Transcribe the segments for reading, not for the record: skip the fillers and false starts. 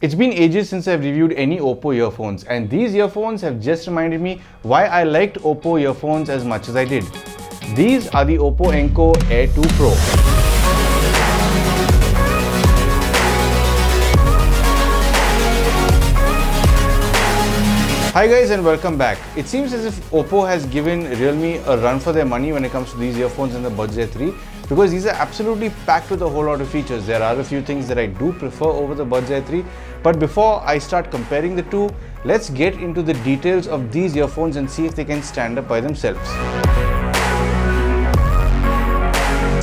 It's been ages since I've reviewed any OPPO earphones, and these earphones have just reminded me why I liked OPPO earphones as much as I did. These are the OPPO Enco Air 2 Pro. Hi guys and welcome back. It seems as if OPPO has given Realme a run for their money when it comes to these earphones and the Buds Air 3 because these are absolutely packed with a whole lot of features. There are a few things that I do prefer over the Buds Air 3, but before I start comparing the two, let's get into the details of these earphones and see if they can stand up by themselves.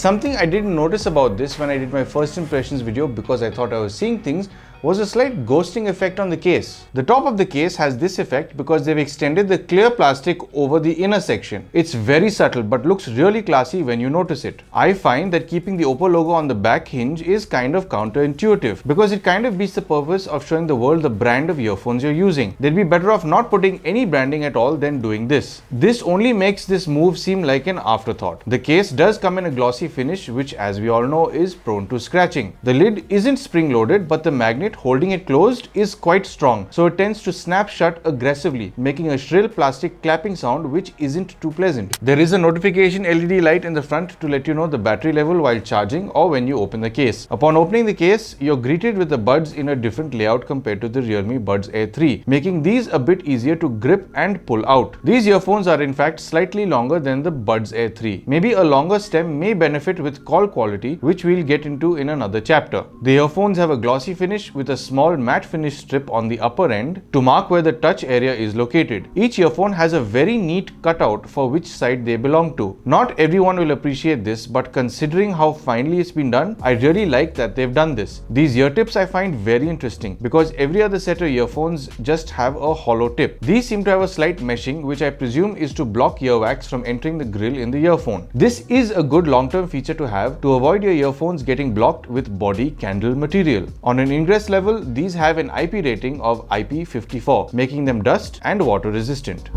Something I didn't notice about this when I did my first impressions video because I thought I was seeing things was a slight ghosting effect on the case. The top of the case has this effect because they've extended the clear plastic over the inner section. It's very subtle but looks really classy when you notice it. I find that keeping the OPPO logo on the back hinge is kind of counterintuitive because it kind of beats the purpose of showing the world the brand of earphones you're using. They'd be better off not putting any branding at all than doing this. This only makes this move seem like an afterthought. The case does come in a glossy finish which, as we all know, is prone to scratching. The lid isn't spring-loaded but the magnet holding it closed is quite strong, so it tends to snap shut aggressively, making a shrill plastic clapping sound which isn't too pleasant. There is a notification LED light in the front to let you know the battery level while charging or when you open the case. Upon opening the case, you're greeted with the buds in a different layout compared to the Realme Buds Air 3, making these a bit easier to grip and pull out. These earphones are in fact slightly longer than the Buds Air 3. Maybe a longer stem may benefit with call quality, which we'll get into in another chapter. The earphones have a glossy finish with a small matte finish strip on the upper end to mark where the touch area is located. Each earphone has a very neat cutout for which side they belong to. Not everyone will appreciate this, but considering how finely it's been done, I really like that they've done this. These ear tips I find very interesting because every other set of earphones just have a hollow tip. These seem to have a slight meshing, which I presume is to block earwax from entering the grill in the earphone. This is a good long-term feature to have to avoid your earphones getting blocked with body candle material. On an ingress level, these have an IP rating of IP54, making them dust and water resistant.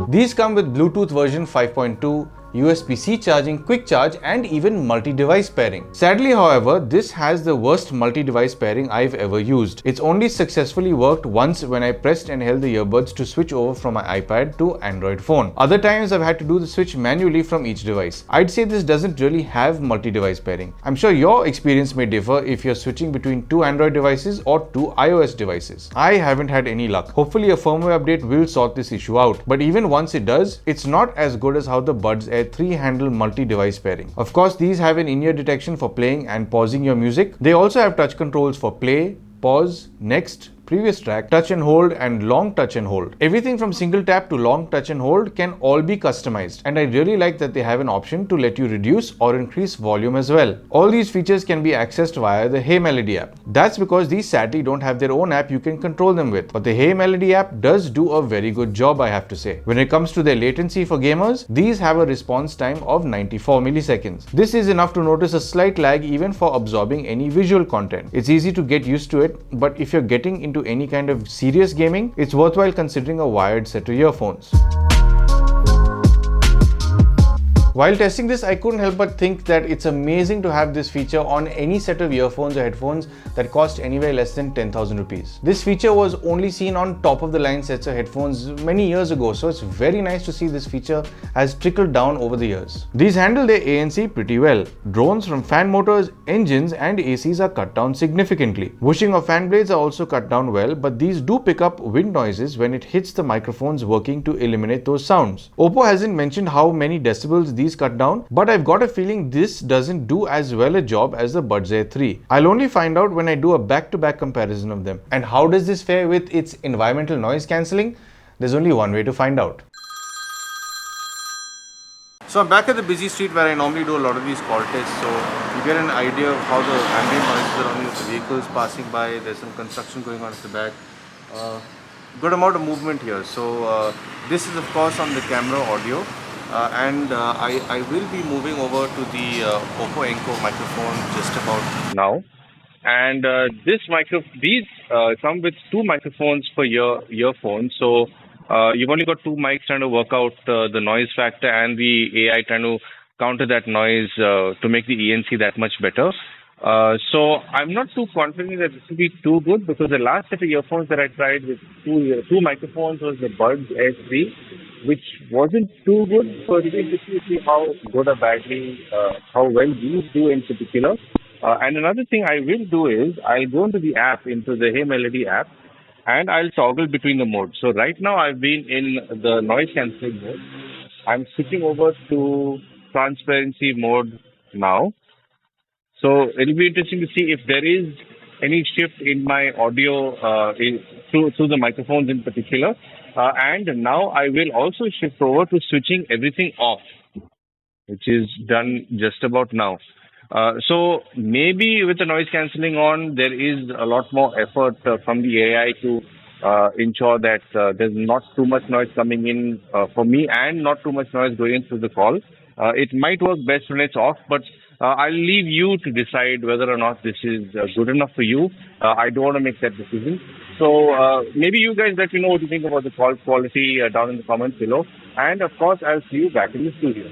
These come with Bluetooth version 5.2, USB-C charging, quick charge, and even multi-device pairing. Sadly, however, this has the worst multi-device pairing I've ever used. It's only successfully worked once when I pressed and held the earbuds to switch over from my iPad to Android phone. Other times I've had to do the switch manually from each device. I'd say this doesn't really have multi-device pairing. I'm sure your experience may differ if you're switching between two Android devices or two iOS devices. I haven't had any luck. Hopefully a firmware update will sort this issue out. But even once it does, it's not as good as how the Buds Air 3 handle multi-device pairing. Of course, these have an in-ear detection for playing and pausing your music. They also have touch controls for play, pause, next, previous track, touch and hold, and long touch and hold. Everything from single tap to long touch and hold can all be customized, and I really like that they have an option to let you reduce or increase volume as well. All these features can be accessed via the Hey Melody app. That's because these sadly don't have their own app you can control them with, but the Hey Melody app does do a very good job, I have to say. When it comes to their latency for gamers, these have a response time of 94 milliseconds. This is enough to notice a slight lag even for absorbing any visual content. It's easy to get used to it, but if you're getting into any kind of serious gaming, it's worthwhile considering a wired set of earphones. While testing this, I couldn't help but think that it's amazing to have this feature on any set of earphones or headphones that cost anywhere less than 10,000 rupees. This feature was only seen on top of the line sets of headphones many years ago, so it's very nice to see this feature has trickled down over the years. These handle their ANC pretty well. Drones from fan motors, engines, and ACs are cut down significantly. Whooshing of fan blades are also cut down well, but these do pick up wind noises when it hits the microphones working to eliminate those sounds. OPPO hasn't mentioned how many decibels these cut down, but I've got a feeling this doesn't do as well a job as the Buds Air 3. I'll only find out when I do a back-to-back comparison of them. And how does this fare with its environmental noise cancelling? There's only one way to find out. So I'm back at the busy street where I normally do a lot of these call tests, so you get an idea of how the ambient noises around you, the vehicles passing by, there's some construction going on at the back. Good amount of movement here. So this is of course on the camera audio. I will be moving over to the OPPO Enco microphone just about now. And these come with two microphones per earphone. So you've only got two mics trying to work out the noise factor and the AI trying to counter that noise to make the ANC that much better. So I'm not too confident that this will be too good because the last set of earphones that I tried with two microphones was the Buds S3, which wasn't too good. So it will be interesting to see how good or badly, how well these do in particular. And another thing I will do is I'll go into the app, into the Hey Melody app, and I'll toggle between the modes. So right now I've been in the noise cancelling mode. I'm switching over to transparency mode now. So it'll be interesting to see if there is any shift in my audio through the microphones in particular. And now I will also shift over to switching everything off, which is done just about now. So maybe with the noise cancelling on, there is a lot more effort from the AI to ensure that there's not too much noise coming in for me and not too much noise going in through the call. It might work best when it's off, but I'll leave you to decide whether or not this is good enough for you. I don't want to make that decision. So maybe you guys let me know what you think about the call quality down in the comments below. And of course, I'll see you back in the studio.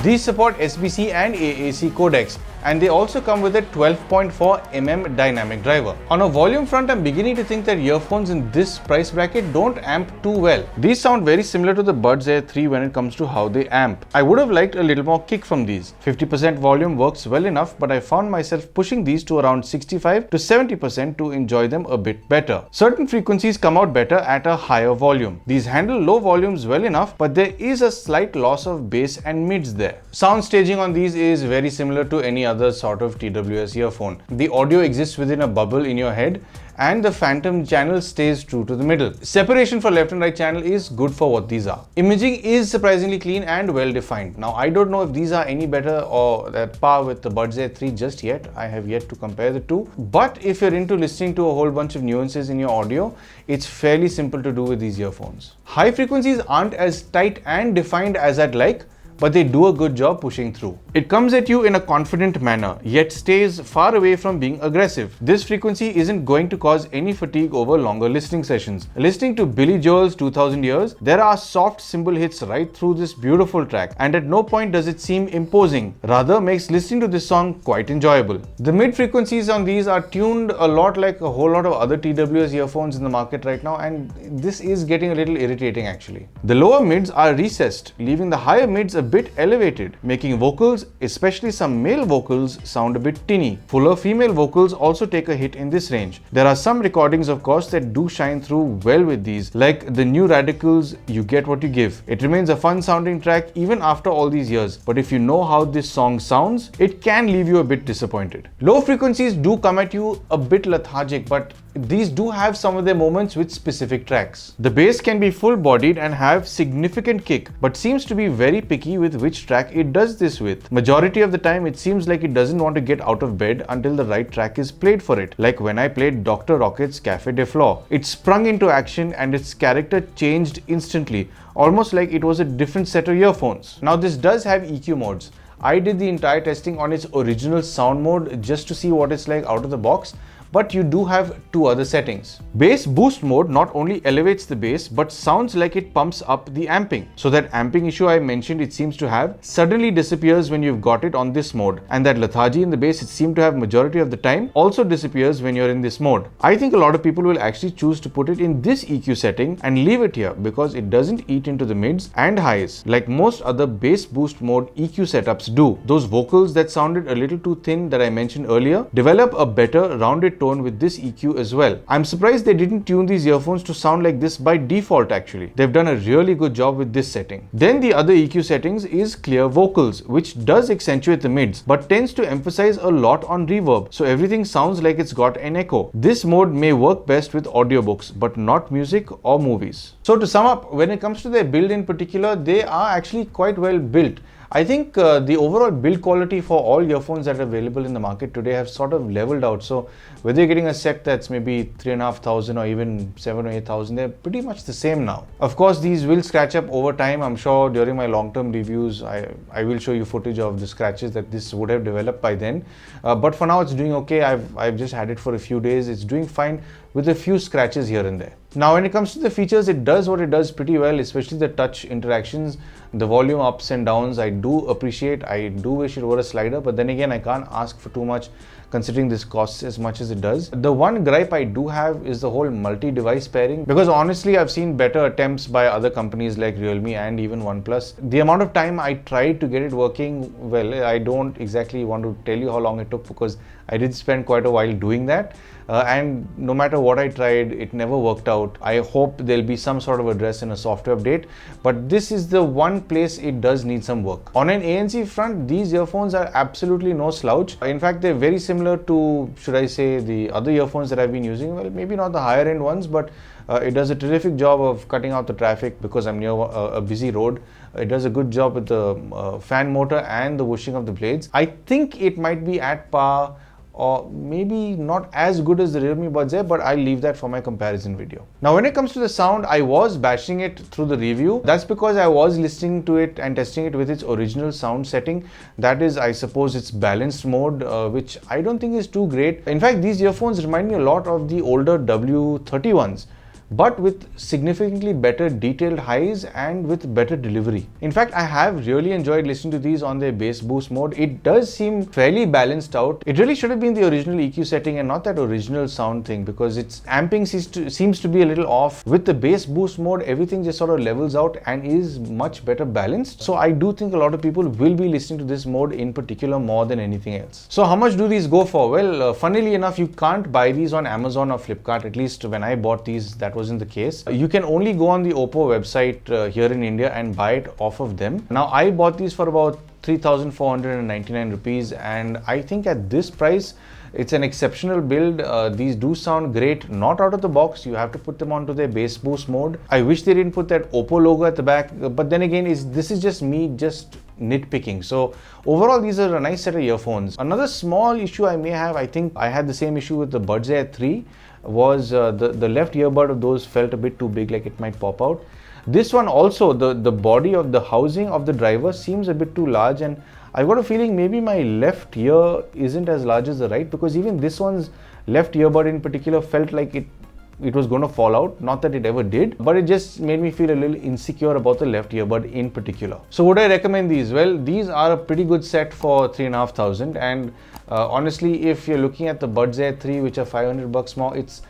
These support SBC and AAC codecs, and they also come with a 12.4 mm dynamic driver. On a volume front, I'm beginning to think that earphones in this price bracket don't amp too well. These sound very similar to the Buds Air 3 when it comes to how they amp. I would have liked a little more kick from these. 50% volume works well enough, but I found myself pushing these to around 65 to 70% to enjoy them a bit better. Certain frequencies come out better at a higher volume. These handle low volumes well enough, but there is a slight loss of bass and mids there. Sound staging on these is very similar to any other sort of TWS earphone. The audio exists within a bubble in your head and the phantom channel stays true to the middle. Separation for left and right channel is good for what these are. Imaging is surprisingly clean and well defined. Now I don't know if these are any better or at par with the Buds Air 3 just yet. I have yet to compare the two. But if you're into listening to a whole bunch of nuances in your audio, it's fairly simple to do with these earphones. High frequencies aren't as tight and defined as I'd like, but they do a good job pushing through. It comes at you in a confident manner, yet stays far away from being aggressive. This frequency isn't going to cause any fatigue over longer listening sessions. Listening to Billy Joel's 2000 Years, there are soft cymbal hits right through this beautiful track, and at no point does it seem imposing, rather makes listening to this song quite enjoyable. The mid frequencies on these are tuned a lot like a whole lot of other TWS earphones in the market right now, and this is getting a little irritating actually. The lower mids are recessed, leaving the higher mids a bit elevated, making vocals, especially some male vocals, sound a bit tinny. Fuller female vocals also take a hit in this range. There are some recordings, of course, that do shine through well with these, like the New Radicals' You Get What You Give. It remains a fun sounding track even after all these years, but if you know how this song sounds, it can leave you a bit disappointed. Low frequencies do come at you a bit lethargic, but these do have some of their moments with specific tracks. The bass can be full-bodied and have significant kick, but seems to be very picky with which track it does this with. Majority of the time, it seems like it doesn't want to get out of bed until the right track is played for it, like when I played Dr. Rocket's Cafe de Flore. It sprung into action and its character changed instantly, almost like it was a different set of earphones. Now this does have EQ modes. I did the entire testing on its original sound mode just to see what it's like out of the box, but you do have two other settings. Bass boost mode not only elevates the bass but sounds like it pumps up the amping. So that amping issue I mentioned it seems to have suddenly disappears when you've got it on this mode, and that lethargy in the bass it seemed to have majority of the time also disappears when you're in this mode. I think a lot of people will actually choose to put it in this EQ setting and leave it here because it doesn't eat into the mids and highs like most other bass boost mode EQ setups do. Those vocals that sounded a little too thin that I mentioned earlier develop a better rounded tone with this EQ as well. I'm surprised they didn't tune these earphones to sound like this by default actually. They've done a really good job with this setting. Then the other EQ settings is clear vocals, which does accentuate the mids but tends to emphasize a lot on reverb, so everything sounds like it's got an echo. This mode may work best with audiobooks but not music or movies. So to sum up, when it comes to their build in particular, they are actually quite well built. I think the overall build quality for all earphones that are available in the market today have sort of leveled out. So whether you're getting a set that's maybe 3,500 or even 7 or 8,000, they're pretty much the same now. Of course, these will scratch up over time. I'm sure during my long-term reviews, I will show you footage of the scratches that this would have developed by then. But for now, it's doing okay. I've just had it for a few days. It's doing fine with a few scratches here and there. Now, when it comes to the features, it does what it does pretty well, especially the touch interactions, the volume ups and downs. I do appreciate. I do wish it were a slider, but then again, I can't ask for too much considering this costs as much as it does. The one gripe I do have is the whole multi-device pairing, because honestly, I've seen better attempts by other companies like Realme and even OnePlus. The amount of time I tried to get it working, well, I don't exactly want to tell you how long it took, because I did spend quite a while doing that. And no matter what I tried, it never worked out. I hope there'll be some sort of address in a software update, but this is the one place it does need some work. On an ANC front, these earphones are absolutely no slouch. In fact, they're very similar to, should I say, the other earphones that I've been using. Well, maybe not the higher end ones, but it does a terrific job of cutting out the traffic because I'm near a busy road. It does a good job with the fan motor and the whooshing of the blades. I think it might be at par, or maybe not as good as the Realme Buds Air, but I'll leave that for my comparison video. Now, when it comes to the sound, I was bashing it through the review. That's because I was listening to it and testing it with its original sound setting. That is, I suppose, its balanced mode, which I don't think is too great. In fact, these earphones remind me a lot of the older W30 but with significantly better detailed highs and with better delivery. In fact, I have really enjoyed listening to these on their bass boost mode. It does seem fairly balanced out. It really should have been the original EQ setting and not that original sound thing, because its amping seems to be a little off. With the bass boost mode, everything just sort of levels out and is much better balanced. So I do think a lot of people will be listening to this mode in particular more than anything else. So how much do these go for? Well, funnily enough, you can't buy these on Amazon or Flipkart. At least when I bought these, that wasn't the case. You can only go on the OPPO website here in India and buy it off of them. Now, I bought these for about 3,499 rupees, and I think at this price, it's an exceptional build. These do sound great, not out of the box. You have to put them onto their bass boost mode. I wish they didn't put that OPPO logo at the back, but then again, this is just me nitpicking. So overall, these are a nice set of earphones. Another small issue I may have, I think I had the same issue with the Buds Air 3, was the left earbud of those felt a bit too big, like it might pop out. This one also, the body of the housing of the driver seems a bit too large, and I've got a feeling maybe my left ear isn't as large as the right, because even this one's left earbud in particular felt like it was going to fall out. Not that it ever did, but it just made me feel a little insecure about the left earbud in particular. So would I recommend these? Well, these are a pretty good set for 3,500, and honestly, if you're looking at the Buds Air 3, which are 500 bucks more, it's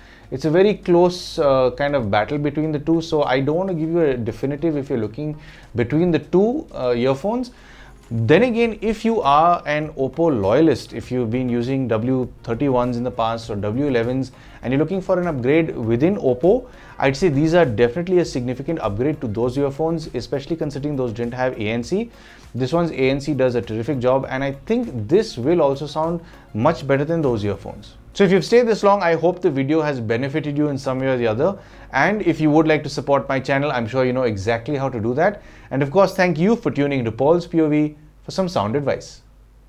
a very close kind of battle between the two. So I don't want to give you a definitive if you're looking between the two earphones. Then again, if you are an OPPO loyalist, if you've been using W31s in the past or W11s and you're looking for an upgrade within OPPO, I'd say these are definitely a significant upgrade to those earphones, especially considering those didn't have ANC. This one's ANC does a terrific job, and I think this will also sound much better than those earphones. So if you've stayed this long, I hope the video has benefited you in some way or the other. And if you would like to support my channel, I'm sure you know exactly how to do that. And of course, thank you for tuning to Paul's POV for some sound advice.